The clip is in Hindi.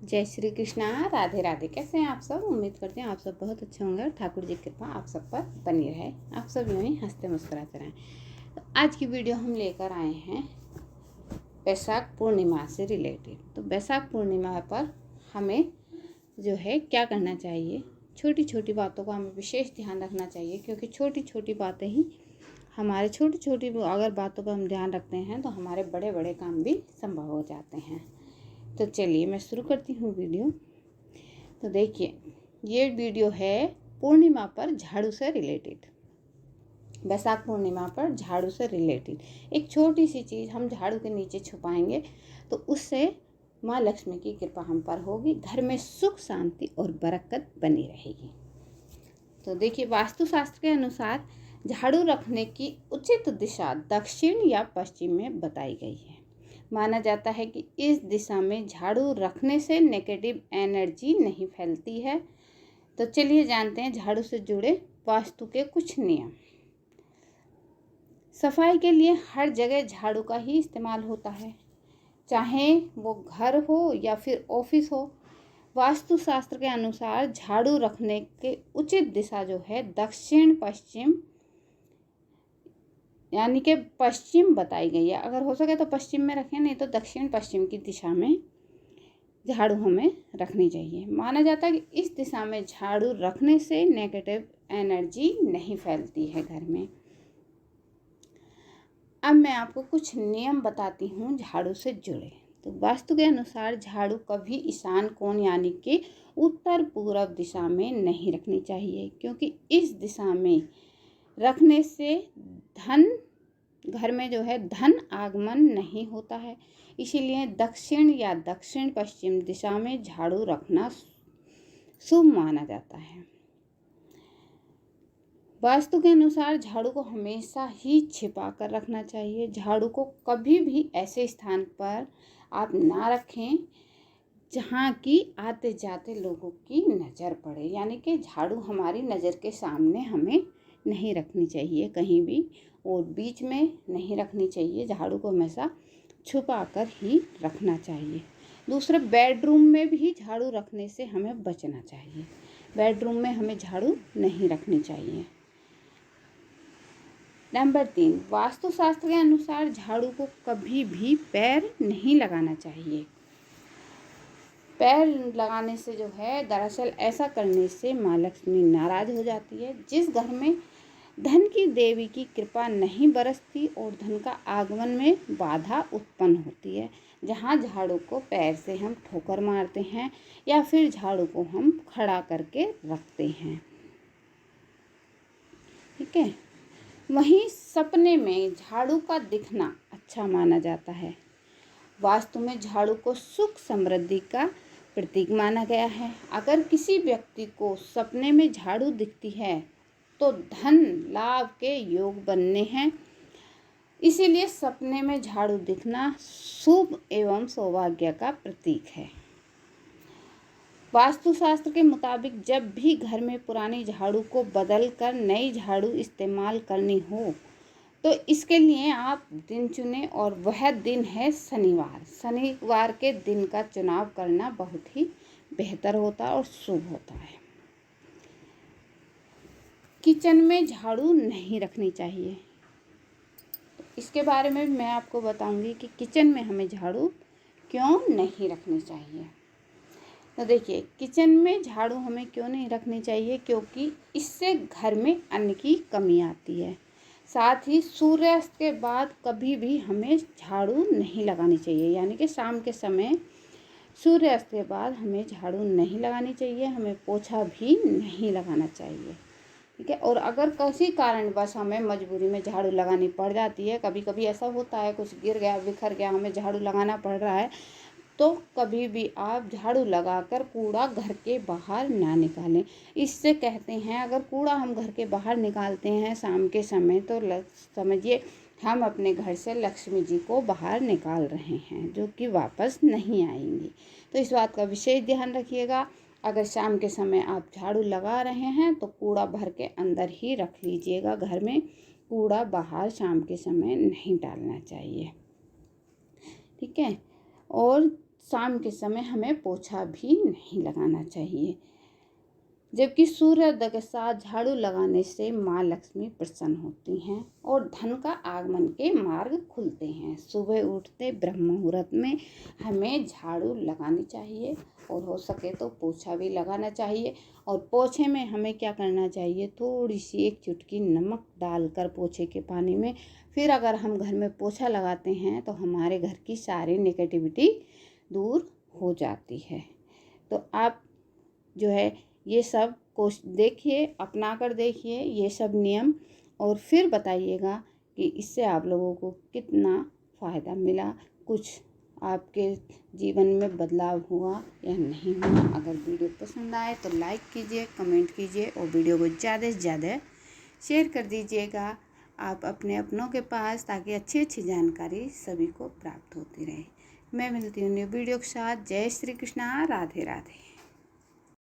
जय श्री कृष्णा, राधे राधे। कैसे हैं आप सब? उम्मीद करते हैं आप सब बहुत अच्छे होंगे और ठाकुर जी की कृपा आप सब पर बनी रहे, आप सब यूँ ही हंसते मुस्कुराते रहें। तो आज की वीडियो हम लेकर आए हैं बैसाख पूर्णिमा से रिलेटेड। तो बैसाख पूर्णिमा पर हमें जो है क्या करना चाहिए, छोटी छोटी बातों का हमें विशेष ध्यान रखना चाहिए, क्योंकि छोटी छोटी बातें ही हमारे छोटी अगर बातों पर हम ध्यान रखते हैं तो हमारे बड़े बड़े काम भी संभव हो जाते हैं। तो चलिए मैं शुरू करती हूँ वीडियो। तो देखिए, ये वीडियो है पूर्णिमा पर झाड़ू से रिलेटेड, बैसाख पूर्णिमा पर झाड़ू से रिलेटेड। एक छोटी सी चीज़ हम झाड़ू के नीचे छुपाएंगे तो उससे माँ लक्ष्मी की कृपा हम पर होगी, घर में सुख शांति और बरकत बनी रहेगी। तो देखिए, वास्तुशास्त्र के अनुसार झाड़ू रखने की उचित दिशा दक्षिण या पश्चिम में बताई गई है। माना जाता है कि इस दिशा में झाड़ू रखने से नेगेटिव एनर्जी नहीं फैलती है। तो चलिए जानते हैं झाड़ू से जुड़े वास्तु के कुछ नियम। सफाई के लिए हर जगह झाड़ू का ही इस्तेमाल होता है, चाहे वो घर हो या फिर ऑफिस हो। वास्तुशास्त्र के अनुसार झाड़ू रखने के उचित दिशा जो है दक्षिण पश्चिम यानी कि पश्चिम बताई गई है। अगर हो सके तो पश्चिम में रखें, नहीं तो दक्षिण पश्चिम की दिशा में झाड़ू हमें रखनी चाहिए। माना जाता है कि इस दिशा में झाड़ू रखने से नेगेटिव एनर्जी नहीं फैलती है घर में। अब मैं आपको कुछ नियम बताती हूँ झाड़ू से जुड़े। तो वास्तु के अनुसार झाड़ू कभी ईशान कोण यानी कि उत्तर पूर्व दिशा में नहीं रखनी चाहिए, क्योंकि इस दिशा में रखने से घर में जो है धन आगमन नहीं होता है। इसीलिए दक्षिण या दक्षिण पश्चिम दिशा में झाड़ू रखना शुभ माना जाता है। वास्तु के अनुसार झाड़ू को हमेशा ही छिपा कर रखना चाहिए। झाड़ू को कभी भी ऐसे स्थान पर आप ना रखें जहाँ की आते जाते लोगों की नज़र पड़े, यानी कि झाड़ू हमारी नज़र के सामने हमें नहीं रखनी चाहिए कहीं भी, और बीच में नहीं रखनी चाहिए। झाड़ू को हमेशा छुपा कर ही रखना चाहिए। दूसरा, बेडरूम में भी झाड़ू रखने से हमें बचना चाहिए। बेडरूम में हमें झाड़ू नहीं रखनी चाहिए। नंबर 3, वास्तुशास्त्र के अनुसार झाड़ू को कभी भी पैर नहीं लगाना चाहिए। पैर लगाने से जो है, दरअसल ऐसा करने से माँ लक्ष्मी नाराज हो जाती है। जिस घर में धन की देवी की कृपा नहीं बरसती और धन का आगमन में बाधा उत्पन्न होती है, जहाँ झाड़ू को पैर से हम ठोकर मारते हैं या फिर झाड़ू को हम खड़ा करके रखते हैं, ठीक है। वहीं सपने में झाड़ू का दिखना अच्छा माना जाता है। वास्तु में झाड़ू को सुख समृद्धि का प्रतीक माना गया है। अगर किसी व्यक्ति को सपने में झाड़ू दिखती है तो धन लाभ के योग बनने हैं। इसीलिए सपने में झाड़ू दिखना शुभ एवं सौभाग्य का प्रतीक है। वास्तुशास्त्र के मुताबिक जब भी घर में पुरानी झाड़ू को बदलकर नई झाड़ू इस्तेमाल करनी हो तो इसके लिए आप दिन चुनें, और वह दिन है शनिवार। शनिवार के दिन का चुनाव करना बहुत ही बेहतर होता है और शुभ होता है। किचन में झाड़ू नहीं रखनी चाहिए। तो इसके बारे में मैं आपको बताऊंगी कि किचन में हमें झाड़ू क्यों नहीं रखनी चाहिए। तो देखिए, किचन में झाड़ू हमें क्यों नहीं रखनी चाहिए, क्योंकि इससे घर में अन्न की कमी आती है। साथ ही सूर्यास्त के बाद कभी भी हमें झाड़ू नहीं लगानी चाहिए, यानी कि शाम के समय सूर्यास्त के बाद हमें झाड़ू नहीं लगानी चाहिए, हमें पोछा भी नहीं लगाना चाहिए, ठीक है। और अगर किसी कारणवश हमें मजबूरी में झाड़ू लगानी पड़ जाती है, कभी कभी ऐसा होता है कुछ गिर गया बिखर गया, हमें झाड़ू लगाना पड़ रहा है, तो कभी भी आप झाड़ू लगाकर कूड़ा घर के बाहर ना निकालें। इससे कहते हैं, अगर कूड़ा हम घर के बाहर निकालते हैं शाम के समय तो समझिए हम अपने घर से लक्ष्मी जी को बाहर निकाल रहे हैं, जो कि वापस नहीं आएंगी। तो इस बात का विशेष ध्यान रखिएगा। अगर शाम के समय आप झाड़ू लगा रहे हैं तो कूड़ा भर के अंदर ही रख लीजिएगा। घर में कूड़ा बाहर शाम के समय नहीं डालना चाहिए, ठीक है। और शाम के समय हमें पोछा भी नहीं लगाना चाहिए। जबकि सूर्योदय के साथ झाड़ू लगाने से माँ लक्ष्मी प्रसन्न होती हैं और धन का आगमन के मार्ग खुलते हैं। सुबह उठते ब्रह्म मुहूर्त में हमें झाड़ू लगानी चाहिए और हो सके तो पोछा भी लगाना चाहिए। और पोछे में हमें क्या करना चाहिए, थोड़ी सी एक चुटकी नमक डालकर पोछे के पानी में, फिर अगर हम घर में पोछा लगाते हैं तो हमारे घर की सारी नेगेटिविटी दूर हो जाती है। तो आप जो है ये सब कोश देखिए, अपना कर देखिए ये सब नियम, और फिर बताइएगा कि इससे आप लोगों को कितना फ़ायदा मिला, कुछ आपके जीवन में बदलाव हुआ या नहीं हुआ। अगर वीडियो पसंद आए तो लाइक कीजिए, कमेंट कीजिए और वीडियो को ज़्यादा से ज़्यादा शेयर कर दीजिएगा आप अपनों के पास, ताकि अच्छी अच्छी जानकारी सभी को प्राप्त होती रहे। मैं मिलती हूँ न्यू वीडियो के साथ। जय श्री कृष्णा, राधे राधे।